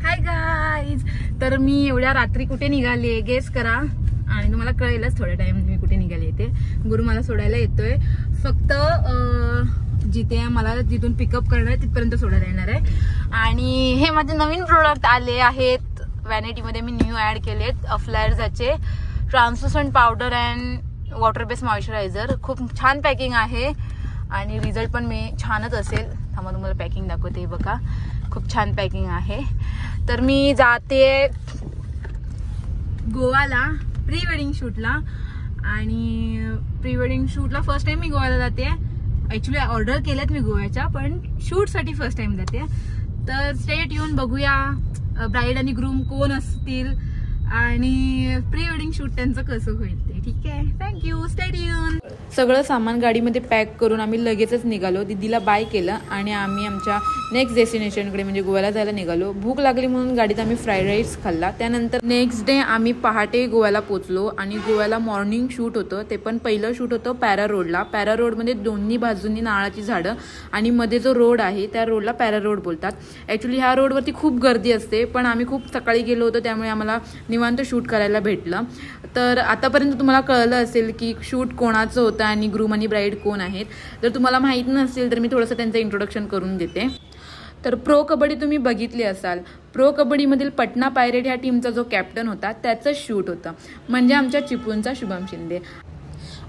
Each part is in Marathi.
Hi guys. तर मी एवढ्या रात्री कुठे निघाले गेस करा आणि तुम्हाला कळेलच थोड्या टाइम मी कुठे निघाले ते. गुरु मला सोडायला येतोय, फक्त जिथे मला जिथून पिकअप करणार आहे तिथपर्यंत सोडायला येणार आहे. आणि हे माझे नवीन प्रोडक्ट आले आहेत व्हॅनिटी मध्ये, मी न्यू ऍड केलेत अफ्लायर्सचे translucent powder and water base moisturiser. खूप छान पॅकिंग आहे आणि रिझल्ट पण मी छानच असेल. थांबा तुम्हाला पॅकिंग दाखवते, बघा खूप छान पॅकिंग आहे. तर मी जाते गोवाला प्री वेडिंग शूटला. आणि प्री वेडिंग शूटला फर्स्ट टाइम मी गोव्याला जाते. ऍक्च्युली ऑर्डर केल्यात मी गोव्याच्या, पण शूटसाठी फर्स्ट टाइम जाते. तर स्टेट येऊन बघूया ब्राईड आणि ग्रूम कोण असतील आणि प्री वेडिंग शूट त्यांचं कसं होईल ते. ठीक आहे, थँक्यू, स्टे ट्यून. सगळं सामान गाडीमध्ये पॅक करून आम्ही लगेचच निघालो. दीदीला बाय केलं आणि आम्ही आमच्या नेक्स्ट डेस्टिनेशनकडे म्हणजे गोव्याला जायला निघालो. भूक लागली म्हणून गाडीत आम्ही फ्राईड राईस खाल्ला. त्यानंतर नेक्स्ट डे आम्ही पहाटे गोव्याला पोचलो आणि गोव्याला मॉर्निंग शूट होतं. ते पण पहिलं शूट होतं पॅरा रोडला. पॅरा रोडमध्ये दोन्ही बाजूंनी नारळाची झाडं आणि मध्ये जो रोड आहे त्या रोडला पॅरा रोड बोलतात. ॲक्च्युली ह्या रोडवरती खूप गर्दी असते, पण आम्ही खूप सकाळी गेलो होतो त्यामुळे आम्हाला निवांत शूट करायला भेटलं. तर आतापर्यंत तुम्हाला कळलं असेल की शूट कोणाचं होतं आणि ग्रूम आणि ब्राईड कोण आहेत. जर तुम्हाला माहीत नसेल तर मी थोडंसं त्यांचं इंट्रोडक्शन करून देते. तर प्रो कबड्डी तुम्ही बघितली असाल. प्रो कबड्डीमधील पटना पायरेट ह्या टीमचा जो कॅप्टन होता त्याचं शूट होतं, म्हणजे आमच्या चिपळूणचा शुभम शिंदे.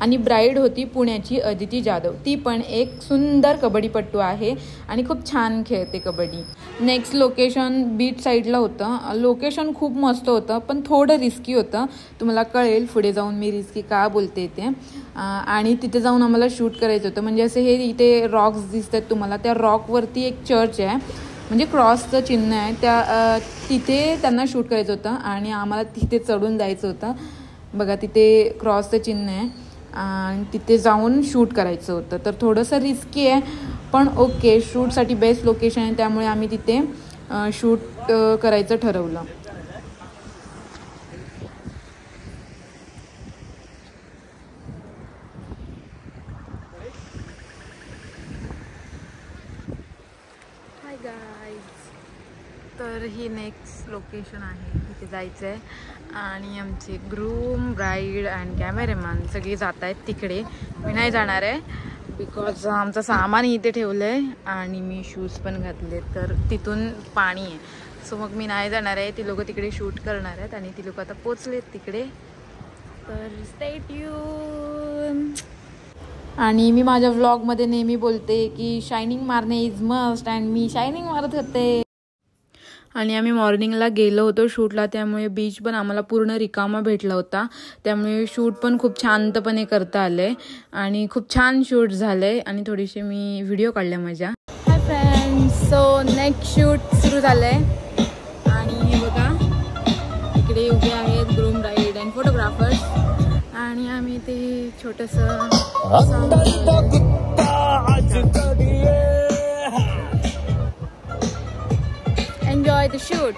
आणि ब्राईड होती पुण्याची अदिती जाधव. ती पण एक सुंदर कबड्डीपट्टू आहे आणि खूप छान खेळते कबड्डी. नेक्स्ट लोकेशन बीच साईडला होतं. लोकेशन खूप मस्त होतं, पण थोडं रिस्की होतं. तुम्हाला कळेल पुढे जाऊन मी रिस्की का बोलते ते. आणि तिथे जाऊन आम्हाला शूट करायचं होतं. म्हणजे असे हे इथे रॉक्स दिसतात तुम्हाला, त्या रॉकवरती एक चर्च आहे, म्हणजे क्रॉसचं चिन्ह आहे. तिथे त्यांना शूट करायचं होतं आणि आम्हाला तिथे चढून जायचं होतं. बघा तिथे क्रॉसचं चिन्ह आहे आणि तिथे जाऊन शूट करायचं होतं. तर थोडंसं रिस्की आहे, पण ओके, शूटसाठी बेस्ट लोकेशन आहे त्यामुळे आम्ही तिथे शूट करायचं ठरवलं. Hi guys. तर ही नेक्स्ट लोकेशन आहे, तिथे जायचं आहे आणि आमचे ग्रूम ब्राईड अँड कॅमेरामॅन सगळे जात आहेत तिकडे. मी नाही जाणार आहे बिकॉज आमचं सामान इथे ठेवलं आहे आणि मी शूज पण घातले. तर तिथून पाणी आहे, सो मग मी नाही जाणार आहे. ती लोकं तिकडे शूट करणार आहेत आणि ती लोकं आता पोचलेत तिकडे. तर स्टे ट्यून. आणि मी माझ्या व्लॉगमध्ये नेहमी बोलते की शायनिंग मारणे is must, and me shining मारत होते. आणि आम्ही मॉर्निंगला गेलो होतो शूटला, त्यामुळे बीच पण आम्हाला पूर्ण रिकामा भेटला होता. त्यामुळे शूट पण खूप शांतपणे करता आले आणि खूप छान शूट झालंय आणि थोडीशी मी व्हिडिओ काढल्या माझ्या. Hi friends. So next shoot सुरू झालंय आणि बघा इकडे उभे आहेत ग्रूम ब्राईड अँड फोटोग्राफर्स आणि आम्ही ते छोटंसं enjoy the shoot.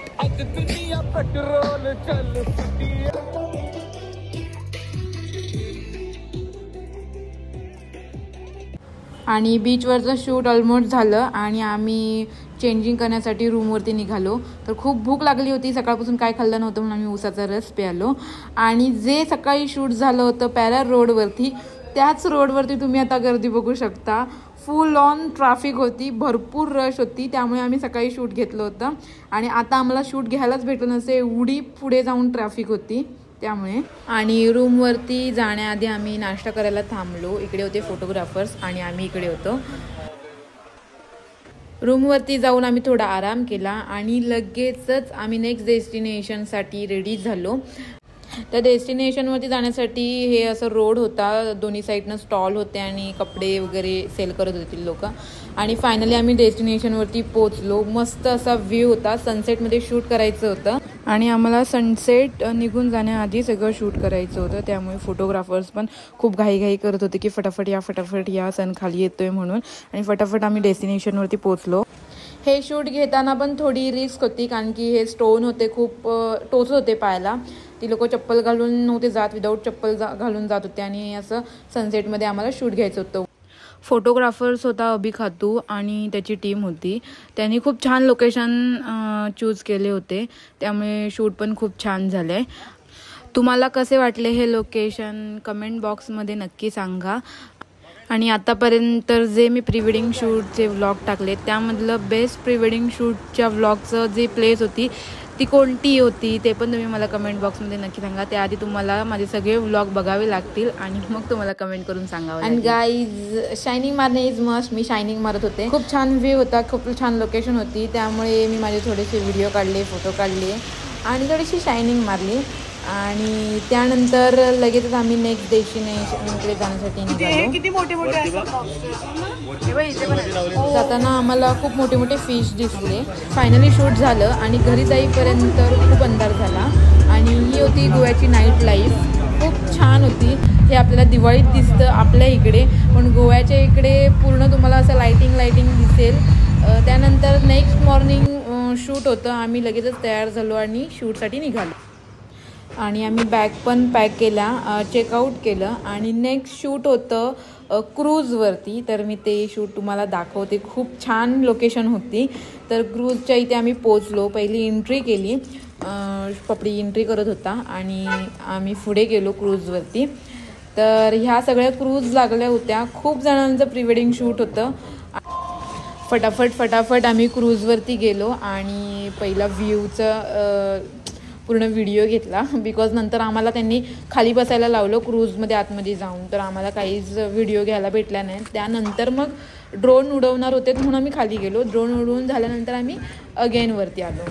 आणि बीचवरचं शूट ऑलमोस्ट झालं आणि आम्ही चेंजिंग करण्यासाठी रूमवरती निघालो. तर खूप भूक लागली होती, सकाळपासून काय खाल्लं नव्हतं म्हणून आम्ही उसाचा रस प्यालो. आणि जे सकाळी शूट झालं होतं पॅरा रोडवरती, त्याच रोडवरती तुम्ही आता गर्दी बघू शकता. फुल ऑन ट्रॅफिक होती, भरपूर रश होती. त्यामुळे आम्ही सकाळी शूट घेतलं होतं आणि आता आम्हाला शूट घ्यायलाच भेटलं नसते, एवढी पुढे जाऊन ट्रॅफिक होती त्यामुळे. आणि रूमवरती जाण्याआधी आम्ही नाश्ता करायला थांबलो. इकडे होते फोटोग्राफर्स आणि आम्ही इकडे होतो. रूमवरती जाऊन आम्ही थोडा आराम केला आणि लगेचच आम्ही नेक्स्ट डेस्टिनेशनसाठी रेडी झालो. त्या डेस्टिनेशनवरती जाण्यासाठी हे असं रोड होता, दोन्ही साईडनं स्टॉल होते आणि कपडे वगैरे सेल करत होते लोक. आणि फायनली आम्ही डेस्टिनेशनवरती पोचलो. मस्त असा व्ह्यू होता, सनसेटमध्ये शूट करायचं होतं आणि आम्हाला सनसेट निघून जाण्याआधी सगळं शूट करायचं होतं. त्यामुळे फोटोग्राफर्स पण खूप घाईघाई करत होते की फटाफट या सन खाली येतोय म्हणून. आणि फटाफट आम्ही डेस्टिनेशनवरती पोचलो. हे शूट घेताना पण थोडी रिस्क होती, कारण की हे स्टोन होते, खूप टोचत होते पायाला. ती लोक चप्पल घालून नव्हते जात, विदाऊट चप्पल घालून जात होते आणि असं सनसेटमध्ये आम्हाला शूट घ्यायचं होतं. फोटोग्राफर्स होता अभि खातू आणि त्याची टीम होती. त्यांनी खूप छान लोकेशन चूज केले होते, त्यामुळे शूट पण खूप छान झाले. तुम्हाला कसे वाटले हे लोकेशन कमेंट बॉक्समध्ये नक्की सांगा. आणि आतापर्यंत जे मी प्री वेडिंग शूटचे व्लॉग टाकले त्यामधलं बेस्ट प्री वेडिंग शूटच्या व्लॉगचं जी प्लेस होती ती कोणती होती ते पण तुम्ही मला कमेंट बॉक्समध्ये नक्की सांगा. त्याआधी तुम्हाला माझे सगळे व्लॉग बघावे लागतील आणि मग तुम्हाला कमेंट करून सांगावं. आणि गाईज शायनिंग मारणे इज मस्ट. मी शायनिंग मारत होते. खूप छान व्ह्यू होता, खूप छान लोकेशन होती, त्यामुळे मी माझे थोडेसे व्हिडिओ काढले, फोटो काढले आणि थोडीशी शायनिंग मारली. आणि त्यानंतर लगेचच आम्ही नेक्स्ट डेस्टिनेशनकडे जाण्यासाठी निघालो. किती मोठे मोठे जाताना आम्हाला खूप मोठे मोठे फिश दिसले. फायनली शूट झालं आणि घरी जाईपर्यंत खूप अंधार झाला. आणि ही होती गोव्याची नाईट लाईफ. खूप छान होती. हे आपल्याला दिवाळीत दिसतं आपल्या इकडे, पण गोव्याच्या इकडे पूर्ण तुम्हाला असं लाईटिंग दिसेल. त्यानंतर नेक्स्ट मॉर्निंग शूट होतं. आम्ही लगेचच तयार झालो आणि शूटसाठी निघालो. आणि आम्ही बॅग पण पॅक केल्या, चेकआउट केलं आणि नेक्स्ट शूट होतं क्रूजवरती. तर मी ते शूट तुम्हाला दाखवते. खूप छान लोकेशन होती. तर क्रूजच्या इथे आम्ही पोचलो. पहिली एंट्री केली, पपडी एंट्री करत होता आणि आम्ही पुढे गेलो क्रूजवरती. तर ह्या सगळ्या क्रूज लागल्या होत्या. खूप जणांचं प्री वेडिंग शूट होतं. फटाफट आम्ही क्रूजवरती गेलो आणि पहिला व्ह्यूचं पूर्ण व्हिडिओ घेतला. बिकॉज नंतर आम्हाला त्यांनी खाली बसायला लावलं क्रूजमध्ये आतमध्ये जाऊन, तर आम्हाला काहीच व्हिडिओ घ्यायला भेटला नाही. त्यानंतर मग ड्रोन उडवणार होते म्हणून आम्ही खाली गेलो. ड्रोन उडवून झाल्यानंतर आम्ही अगेन वरती आलो.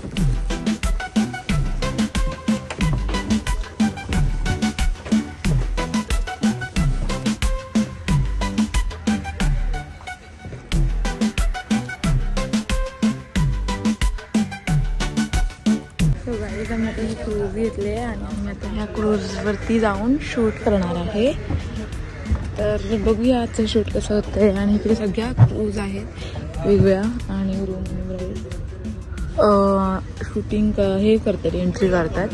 आम्ही आता ही क्रूज घेतली आहे आणि आम्ही आता ह्या क्रूजवरती जाऊन शूट करणार आहे. तर बघूया आजचं शूट कसं होतं आहे. आणि इकडे सगळ्या क्रूज आहेत वेगवेगळ्या आणि रूम शूटिंग हे करतात, एंट्री काढतात.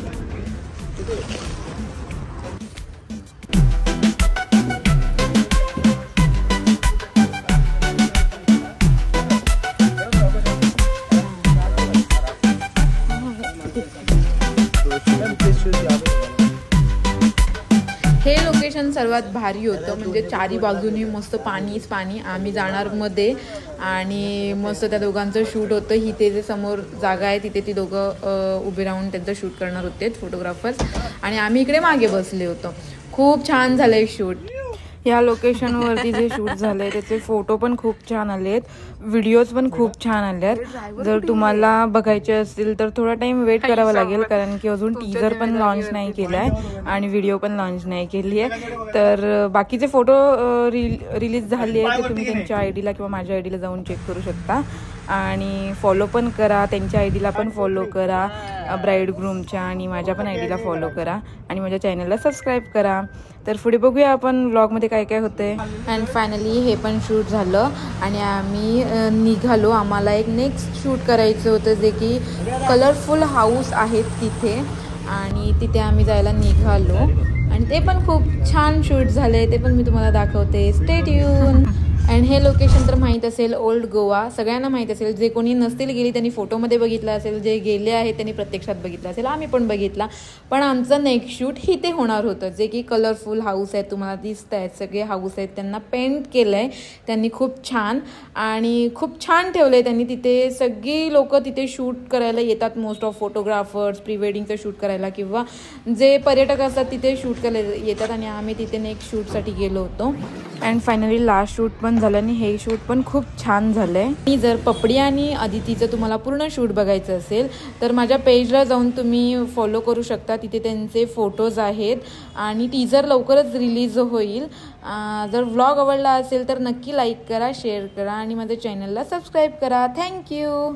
हे लोकेशन सर्वात भारी होतं. म्हणजे चारी बाजूनी मस्त पाणीच पाणी. आम्ही जाणार मध्ये आणि मस्त त्या दोघांचं शूट होतं. इथे जे समोर जागा आहे तिथे ती दोघं उभे राहून त्यांचं शूट करणार होते फोटोग्राफर्स आणि आम्ही इकडे मागे बसले होतो. खूप छान झालंय शूट. ह्या लोकेशनवरती जे शूट झालंय त्याचे फोटो पण खूप छान आलेत, व्हिडिओज पण खूप छान आलेत. जर तुम्हाला बघायचे असतील तर थोडा टाइम वेट करावा लागेल, कारण की अजून टीजर पण लॉन्च नाही केलाय आणि व्हिडिओ पण लॉन्च नाही केली आहे. तर बाकीचे फोटो रिलीज झाले आहे ते तुम्ही त्यांच्या आयडीला किंवा माझ्या आयडीला जाऊन चेक करू शकता. आणि फॉलो पण करा, त्यांच्या आयडीला पण फॉलो करा, ब्राईड ग्रूमच्या, आणि माझ्या पण आयडीला फॉलो करा आणि माझ्या चॅनलला सबस्क्राईब करा. तर पुढे बघूया आपण व्लॉगमध्ये काय काय होतंय. अँड फायनली हे पण शूट झालं आणि आम्ही निघालो. आम्हाला एक नेक्स्ट शूट करायचं होतं जे की कलरफुल हाऊस आहेत तिथे, आणि तिथे आम्ही जायला निघालो आणि ते पण खूप छान शूट झाले. ते पण मी तुम्हाला दाखवते. Stay tune. अँड हे लोकेशन तर माहीत असेल, ओल्ड गोवा. सगळ्यांना माहीत असेल. जे कोणी नसतील गेली त्यांनी फोटोमध्ये बघितलं असेल, जे गेले आहेत त्यांनी प्रत्यक्षात बघितलं असेल. आम्ही पण बघितला. पण आमचं नेक्स्ट शूट इथे होणार होतं, जे की कलरफुल हाऊस आहेत. तुम्हाला दिसत आहेत सगळे हाऊस आहेत. त्यांना पेंट केलं आहे त्यांनी खूप छान, आणि खूप छान ठेवलं आहे त्यांनी. तिथे सगळी लोक तिथे शूट करायला येतात. मोस्ट ऑफ फोटोग्राफर्स प्री वेडिंगचं शूट करायला किंवा जे पर्यटक असतात तिथे शूट करायला येतात. आणि आम्ही तिथे नेक्स्ट शूटसाठी गेलो होतो. अँड फायनली लास्ट शूट पण झालं आणि हे शूट पण खूप छान झालंय. आणि जर पपडी आणि अदितीचं तुम्हाला पूर्ण शूट बघायचं असेल तर माझ्या पेजला जाऊन तुम्ही फॉलो करू शकता. तिथे त्यांचे फोटोज आहेत आणि टीजर लवकरच रिलीज होईल. जर व्लॉग आवडला असेल तर नक्की लाईक करा, शेअर करा आणि माझ्या चॅनलला सबस्क्राईब करा. थँक्यू.